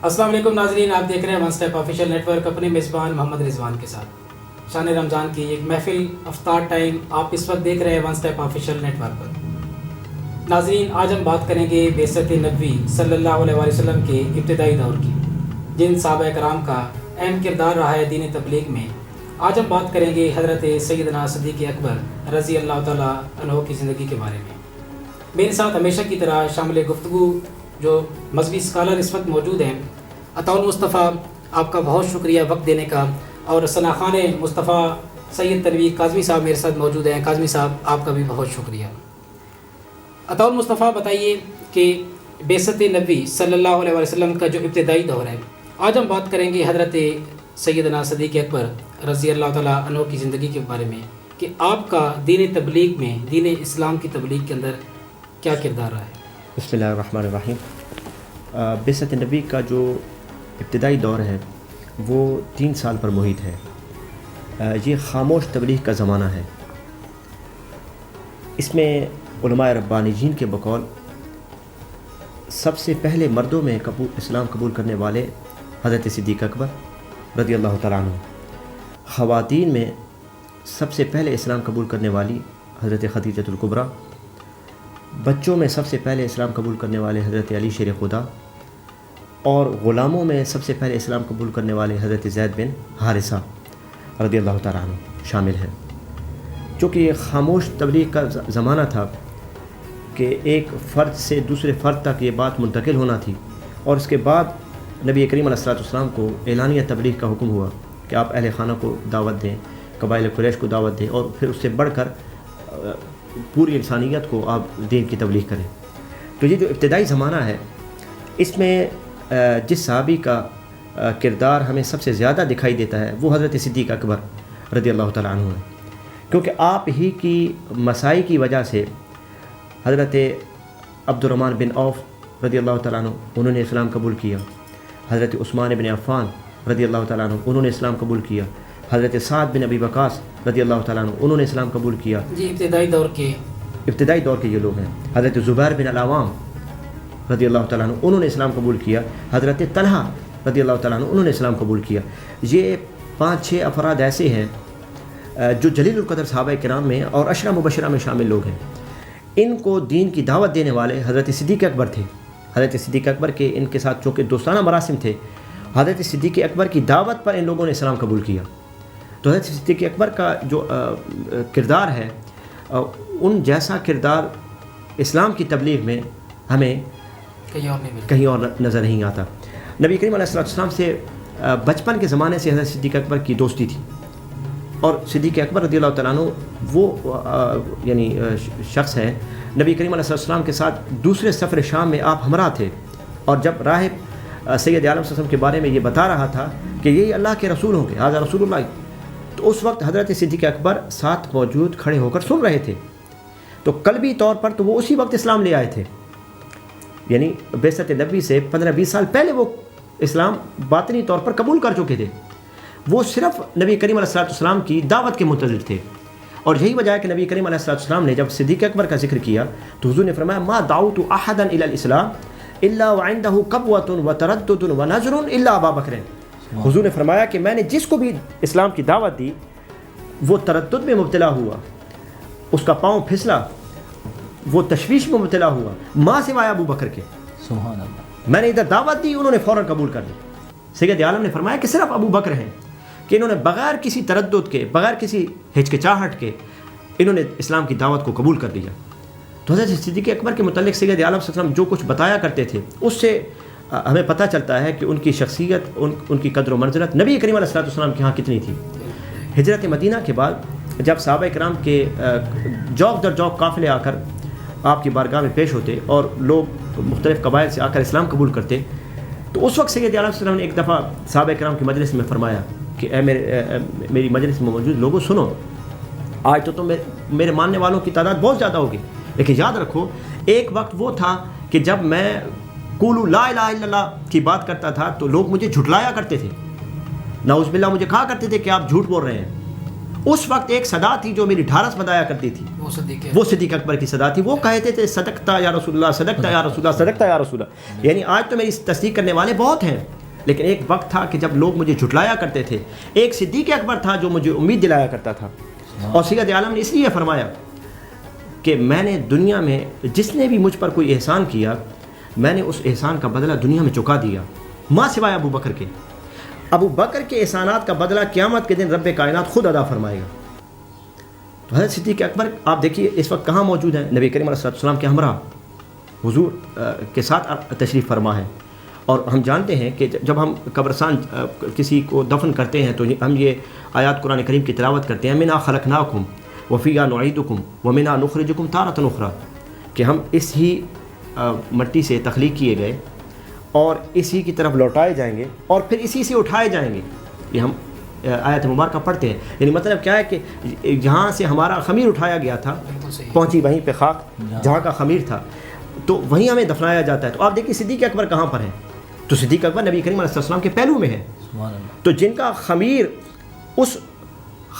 السلام علیکم ناظرین، آپ دیکھ رہے ہیں one step official network اپنے میزبان محمد رضوان کے ساتھ شان رمضان کی ایک محفل افطار ٹائم آپ اس وقت دیکھ رہے ہیں one step official network پر۔ ناظرین، آج ہم بات کریں گے بعثت نبوی صلی اللہ علیہ وسلم کے ابتدائی دور کی، جن صحابہ کرام کا اہم کردار رہا ہے دین تبلیغ میں۔ آج ہم بات کریں گے حضرت سیدنا صدیق اکبر رضی اللہ تعالیٰ عنہ کی زندگی کے بارے میں۔ میرے ساتھ ہمیشہ کی طرح شامل گفتگو جو مذہبی اسکالر اس وقت موجود ہیں، عطاء المصطفیٰ، آپ کا بہت شکریہ وقت دینے کا، اور ثنا خان مصطفیٰ سید تنویر کاظمی صاحب میرے ساتھ موجود ہیں۔ کاظمی صاحب، آپ کا بھی بہت شکریہ۔ عطاء المصطفیٰ، بتائیے کہ بعثت نبوی صلی اللہ علیہ وسلم کا جو ابتدائی دور ہے، آج ہم بات کریں گے حضرت سیدنا صدیق اکبر رضی اللہ تعالیٰ عنہ کی زندگی کے بارے میں کہ آپ کا دین تبلیغ میں، دین اسلام کی تبلیغ کے اندر کیا کردار رہا ہے۔ بسم اللہ الرحمن الرحیم۔ بعثت نبی کا جو ابتدائی دور ہے وہ 3 سال پر محیط ہے۔ یہ خاموش تبلیغ کا زمانہ ہے۔ اس میں علماء ربانیین کے بقول سب سے پہلے مردوں میں اسلام قبول کرنے والے حضرت صدیق اکبر رضی اللہ تعالیٰ عنہ، خواتین میں سب سے پہلے اسلام قبول کرنے والی حضرت خدیجۃ الکبریٰ، بچوں میں سب سے پہلے اسلام قبول کرنے والے حضرت علی شیر خدا، اور غلاموں میں سب سے پہلے اسلام قبول کرنے والے حضرت زید بن حارثہ رضی اللہ تعالیٰ عنہ شامل ہیں۔ چونکہ یہ خاموش تبلیغ کا زمانہ تھا کہ ایک فرد سے دوسرے فرد تک یہ بات منتقل ہونا تھی، اور اس کے بعد نبی کریم علیہ الصلوۃ والسلام کو اعلانیہ تبلیغ کا حکم ہوا کہ آپ اہل خانہ کو دعوت دیں، قبائل قریش کو دعوت دیں، اور پھر اس سے بڑھ کر پوری انسانیت کو آپ دین کی تبلیغ کریں۔ تو یہ جو ابتدائی زمانہ ہے، اس میں جس صحابی کا کردار ہمیں سب سے زیادہ دکھائی دیتا ہے وہ حضرت صدیق اکبر رضی اللہ تعالیٰ عنہ ہے، کیونکہ آپ ہی کی مسائی کی وجہ سے حضرت عبد الرحمن بن عوف رضی اللہ تعالیٰ عنہ انہوں نے اسلام قبول کیا، حضرت عثمان بن عفان رضی اللہ تعالیٰ عنہ انہوں نے اسلام قبول کیا، حضرت سعد بن ابی وقاص رضی اللہ تعالیٰ عنہ انہوں نے اسلام قبول کیا۔ جی، ابتدائی دور کے یہ لوگ ہیں۔ حضرت زبیر بن العوام رضی اللہ تعالیٰ عنہ انہوں نے اسلام قبول کیا، حضرت طلحہ رضی اللہ تعالیٰ عنہ انہوں نے اسلام قبول کیا۔ یہ 5-6 افراد ایسے ہیں جو جلیل القدر صحابہ کرام میں اور عشرہ مبشرہ میں شامل لوگ ہیں۔ ان کو دین کی دعوت دینے والے حضرت صدیق اکبر تھے۔ حضرت صدیق اکبر کے ان کے ساتھ چونکہ دوستانہ مراسم تھے، حضرت صدیق اکبر کی دعوت پر ان لوگوں نے اسلام قبول کیا۔ تو حضرت صدیق اکبر کا جو کردار ہے، ان جیسا کردار اسلام کی تبلیغ میں ہمیں کہیں اور نظر نہیں آتا۔ نبی کریم علیہ السلام سے بچپن کے زمانے سے حضرت صدیق اکبر کی دوستی تھی، اور صدیق اکبر رضی اللہ تعالیٰ عنہ وہ شخص ہیں نبی کریم علیہ السلام کے ساتھ دوسرے سفر شام میں آپ ہمراہ تھے، اور جب راہب سید عالم صلی اللہ علیہ وسلم کے بارے میں یہ بتا رہا تھا کہ یہی اللہ کے رسول ہوں گے، حاضر رسول اللہ، تو اس وقت حضرت صدیق اکبر ساتھ موجود کھڑے ہو کر سن رہے تھے۔ تو قلبی طور پر تو وہ اسی وقت اسلام لے آئے تھے، یعنی بعثت نبوی سے 15-20 سال پہلے وہ اسلام باطنی طور پر قبول کر چکے تھے۔ وہ صرف نبی کریم علیہ السلام کی دعوت کے منتظر تھے، اور یہی وجہ ہے کہ نبی کریم علیہ السلام نے جب صدیق اکبر کا ذکر کیا تو حضور نے فرمایا ما دعوت احدا الی الاسلام الا وعنده قبوۃ وتردد ونظر الا ابا بکر۔ حضور نے فرمایا کہ میں نے جس کو بھی اسلام کی دعوت دی وہ تردد میں مبتلا ہوا، اس کا پاؤں پھسلا، وہ تشویش میں مبتلا ہوا، ماں سوائے ابو بکر کے۔ سبحان اللہ۔ میں نے ادھر دعوت دی، انہوں نے فوراً قبول کر لی۔ سید عالم نے فرمایا کہ صرف ابو بکر ہیں کہ انہوں نے بغیر کسی تردد کے، بغیر کسی ہچکچاہٹ کے انہوں نے اسلام کی دعوت کو قبول کر لیا۔ تو حضرت صدیق اکبر کے متعلق سید عالم صلی اللہ علیہ وسلم جو کچھ بتایا کرتے تھے، اس سے ہمیں پتہ چلتا ہے کہ ان کی شخصیت، ان کی قدر و منزلت نبی کریم علیہ السلام کے ہاں کتنی تھی۔ ہجرت مدینہ کے بعد جب صحابہ کرام کے جوق در جوق قافلے آ کر آپ کی بارگاہ میں پیش ہوتے اور لوگ مختلف قبائل سے آ کر اسلام قبول کرتے، تو اس وقت سید علیہ السلام نے ایک دفعہ صحابہ کرام کی مجلس میں فرمایا کہ اے میری مجلس میں موجود لوگوں سنو، آج تو میرے ماننے والوں کی تعداد بہت زیادہ ہوگی، لیکن یاد رکھو ایک وقت وہ تھا کہ جب میں قولوا لا الہ الا اللہ کی بات کرتا تھا تو لوگ مجھے جھٹلایا کرتے تھے، نعوذ باللہ مجھے کہا کرتے تھے کہ آپ جھوٹ بول رہے ہیں۔ اس وقت ایک صدا تھی جو میری ڈھارس بتایا کرتی تھی، وہ صدیق اکبر کی صدا تھی۔ وہ کہتے تھے صدقتا یا رسول اللہ، صدقتا یا رسول اللہ، صدقتا یا رسول اللہ۔ یعنی آج تو میری تصدیق کرنے والے بہت ہیں، لیکن ایک وقت تھا کہ جب لوگ مجھے جھٹلایا کرتے تھے. ایک صدیق اکبر تھا جو مجھے امید دلایا کرتا تھا, اور سید عالم نے اس لیے فرمایا کہ میں نے دنیا میں جس نے بھی مجھ پر کوئی احسان کیا, میں نے اس احسان کا بدلہ دنیا میں چکا دیا, ماں سوائے ابو بکر کے. ابو بکر کے احسانات کا بدلہ قیامت کے دن رب کائنات خود ادا فرمائے گا. تو حضرت صدیق اکبر آپ دیکھیے اس وقت کہاں موجود ہیں, نبی کریم علیہ السلام کے ہمراہ حضور کے ساتھ تشریف فرما ہے. اور ہم جانتے ہیں کہ جب ہم قبرستان کسی کو دفن کرتے ہیں تو ہم یہ آیات قرآن کریم کی تلاوت کرتے ہیں, منا خلقناکم وفیہا نعیدکم ومنا نخرجکم تارۃ اخری, کہ ہم اس ہی مٹی سے تخلیق کیے گئے اور اسی کی طرف لوٹائے جائیں گے اور پھر اسی سے اٹھائے جائیں گے. یہ ہم آیت مبارکہ پڑھتے ہیں. یعنی مطلب کیا ہے کہ جہاں سے ہمارا خمیر اٹھایا گیا تھا پہنچی وہیں پہ خاک جہاں کا خمیر تھا, تو وہیں ہمیں دفنایا جاتا ہے. تو آپ دیکھیے صدیق اکبر کہاں پر ہیں, تو صدیق اکبر نبی کریم علیہ السلام کے پہلو میں ہے. تو جن کا خمیر اس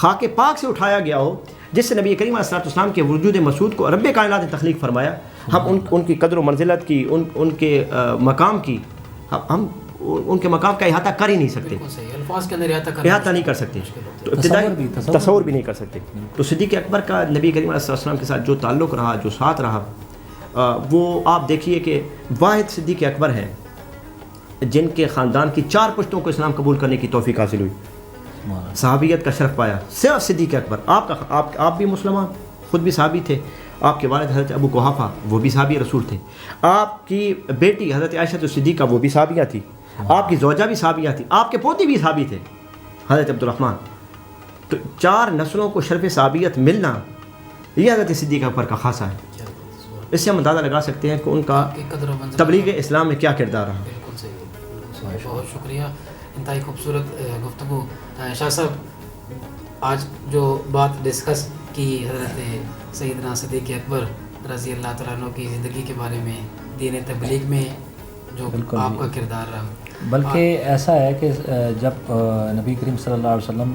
خاک پاک سے اٹھایا گیا ہو جس سے نبی کریم علیہ السلام کے وجود مسعود کو رب کائنات نے تخلیق فرمایا, ہم ان کی قدر و منزلت کی, ان کے مقام کی, ہم ان کے مقام کا احاطہ کر ہی نہیں سکتے, الفاظ کے اندر احاطہ نہیں کر سکتے, تو تصور بھی نہیں کر سکتے. تو صدیق اکبر کا نبی کریم علیہ السلام کے ساتھ جو تعلق رہا, جو ساتھ رہا, وہ آپ دیکھیے کہ واحد صدیق اکبر ہیں جن کے خاندان کی 4 پشتوں کو اسلام قبول کرنے کی توفیق حاصل ہوئی, صحابیت کا شرف پایا. صرف صدیق اکبر. آپ بھی مسلمان, خود بھی صحابی تھے. آپ کے والد حضرت ابو قحافہ وہ بھی صحابی رسول تھے. آپ کی بیٹی حضرت عائشہ صدیقہ وہ بھی صحابیہ تھی. آپ کی زوجہ بھی صحابیہ تھی. آپ کے پوتے بھی صحابی تھے حضرت عبد الرحمن. تو 4 نسلوں کو شرف صحابیت ملنا یہ حضرت صدیق اکبر کا خاصہ ہے. اس سے ہم اندازہ لگا سکتے ہیں کہ ان کا تبلیغ اسلام میں کیا کردار رہا. بہت شکریہ, انتہائی خوبصورت گفتگو. شاہ صاحب, آج جو بات ڈسکس کی حضرت سیدنا صدیق اکبر رضی اللہ تعالیٰ عنہ کی زندگی کے بارے میں, دین تبلیغ میں جو آپ کا کردار رہا, بلکہ ایسا ہے کہ جب نبی کریم صلی اللہ علیہ وسلم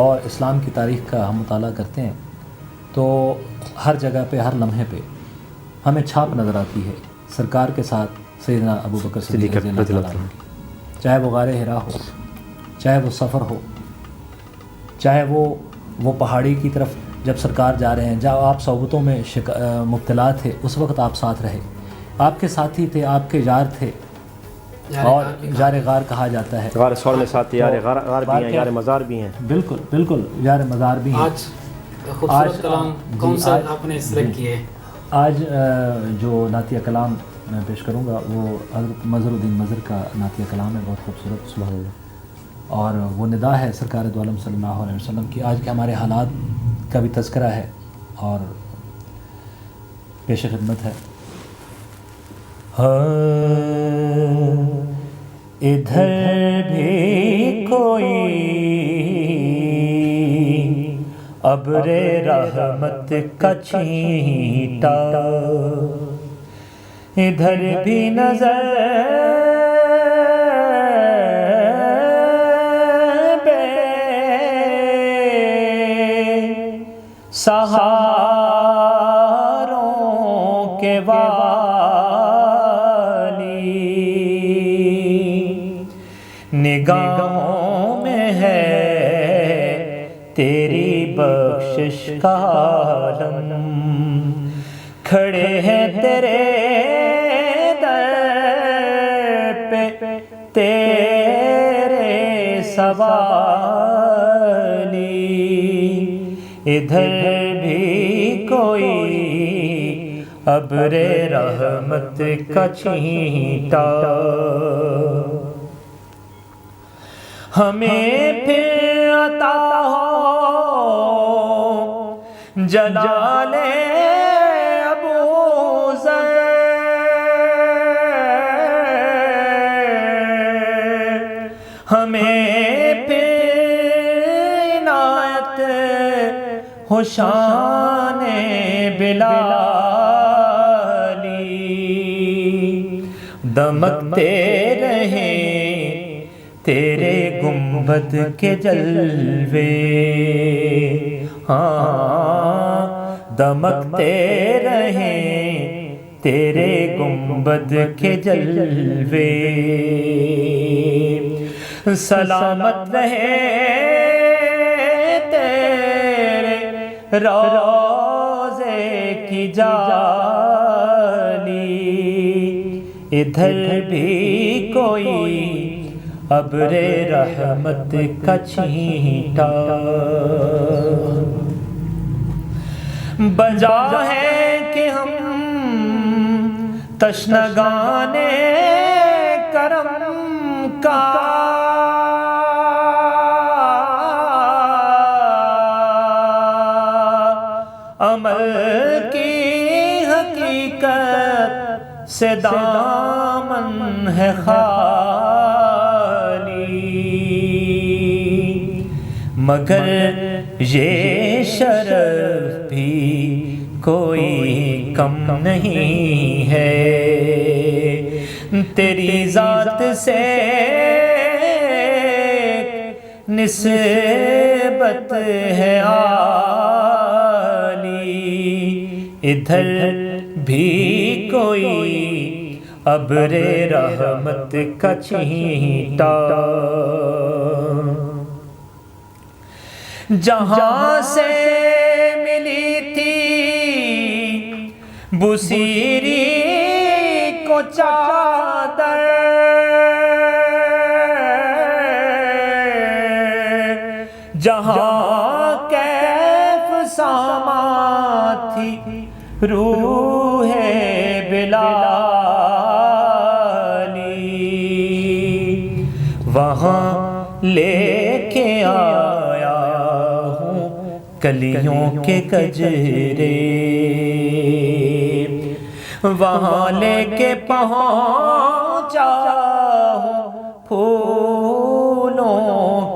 اور اسلام کی تاریخ کا ہم مطالعہ کرتے ہیں تو ہر جگہ پہ, ہر لمحے پہ ہمیں چھاپ نظر آتی ہے سرکار کے ساتھ سیدنا ابو بکر صدیق رضی اللہ تعالیٰ عنہ کی. چاہے وہ غار حرا ہو, چاہے وہ سفر ہو, چاہے وہ پہاڑی کی طرف جب سرکار جا رہے ہیں, جب آپ صحبتوں میں مبتلا تھے اس وقت آپ ساتھ رہے, آپ کے ساتھی تھے, آپ کے یار تھے, اور یار غار کہا جاتا ہے. غار سور میں ساتھ یار غار بھی ہیں, یار مزار بھی ہیں. بالکل بالکل, یار مزار بھی ہیں. آج خوبصورت کلام کون سا آپ نے سلیکٹ کیے؟ آج جو نعتیہ کلام میں پیش کروں گا وہ حضرت مظہر الدین مظہر کا نعتیہ کلام ہے, بہت خوبصورت. سبحان اللہ. اور وہ ندا ہے سرکار دو عالم صلی اللہ علیہ وسلم کی. آج کے ہمارے حالات کا بھی تذکرہ ہے اور پیش خدمت ہے. ادھر بھی کوئی ابر رحمت کا چھینٹا, ادھر بھی نظر بے سہاروں کے والی, نگاہوں میں ہے تیری بخشش کا عالم, کھڑے ہیں تیرے در پہ تیرے سوالی, ادھر بھی کوئی ابر رحمت کا چھینٹا, ہمیں پھر عطا ہو جلال ابو ذر, ہمیں پھر عنایت ہو شان بلالی, دمکتے رہیں تیرے گنبد کے جلوے, ہاں دمکتے رہیں تیرے گنبد کے جلوے، سلامت رہے تیرے روضے کی جالی، ادھر بھی کوئی ابر رحمت کا چھینٹا، بجا ہے کہ ہم تشنگان کرم کا، عمل کی حقیقت سے دامن ہے خالی، مگر یہ شرف بھی کوئی کم نہیں ہے، تیری ذات سے نسبت ہے عالی، ادھر بھی کوئی ابر رحمت کا چھینٹا، جہاں سے ملی تھی بصیری کو چادر، جہاں کیف ساما تھی روح بلالی، وہاں لے کے آیا ہوں کلیوں کے گجرے، وہاں لے کے پہنچا ہوں پھولوں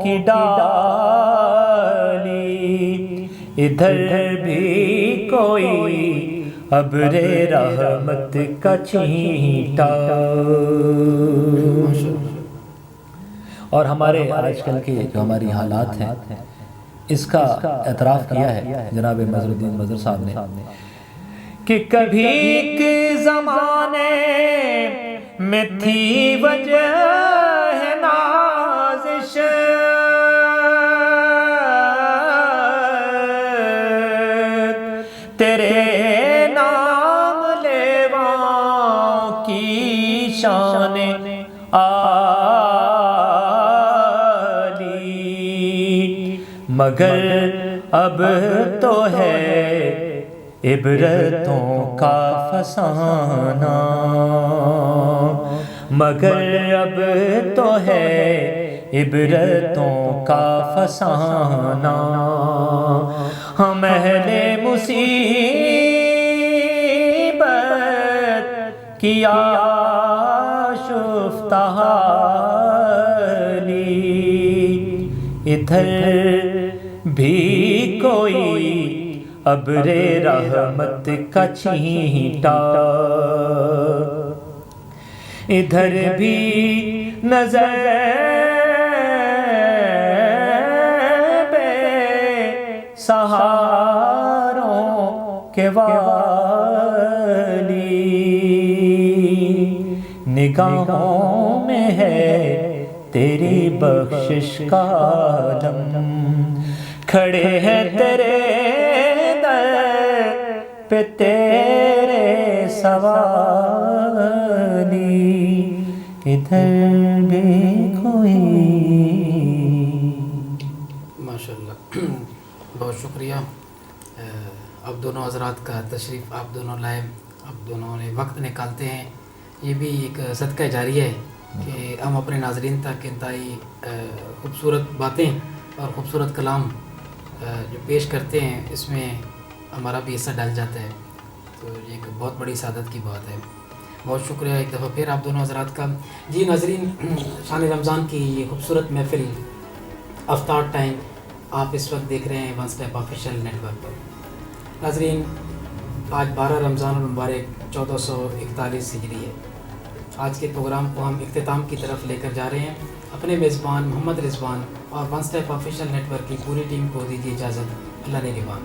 کی ڈالی، ادھر بھی کوئی ابر رحمت کا چھینٹا۔ اور ہمارے آج کل کے جو ہماری حالات ہیں اس کا اعتراف کیا ہے جناب مظہر الدین مظہر صاحب نے کہ کبھی ایک زمانے میں تھی وجہ نازش، تیرے نام لیواں کی شان عالی، مگر اب تو ہے عبرتوں کا فسانہ، مگر اب تو ہے عبرتوں کا فسانہ، ہم اہل مصیبت کی آشفتہ حالی، ادھر بھی کوئی ابر رحمت کا چھینٹا، ادھر بھی نظر بے سہاروں کے والی، نگاہوں میں ہے تیری بخشش کا عالم، کھڑے ہیں تیرے در پہ تیرے سوالی، ادھر بھی کوئی۔ ماشاءاللہ، بہت شکریہ۔ اب دونوں حضرات کا تشریف آپ دونوں لائے، اب دونوں نے وقت نکالتے ہیں، یہ بھی ایک صدقہ جاریہ ہے کہ ہم اپنے ناظرین تک انتہائی خوبصورت باتیں اور خوبصورت کلام جو پیش کرتے ہیں، اس میں ہمارا بھی حصہ ڈال جاتا ہے، تو یہ ایک بہت بڑی سعادت کی بات ہے۔ بہت شکریہ ایک دفعہ پھر آپ دونوں حضرات کا۔ جی ناظرین، شان رمضان کی یہ خوبصورت محفل افطار ٹائم آپ اس وقت دیکھ رہے ہیں one step official network پر۔ ناظرین، آج 12 رمضان المبارک 1441 ہجری ہے۔ آج کے پروگرام کو ہم اختتام کی طرف لے کر جا رہے ہیں۔ اپنے میزبان محمد رضوان اور one step official network کی پوری ٹیم کو دیجیے اجازت۔ اللہ نگہبان۔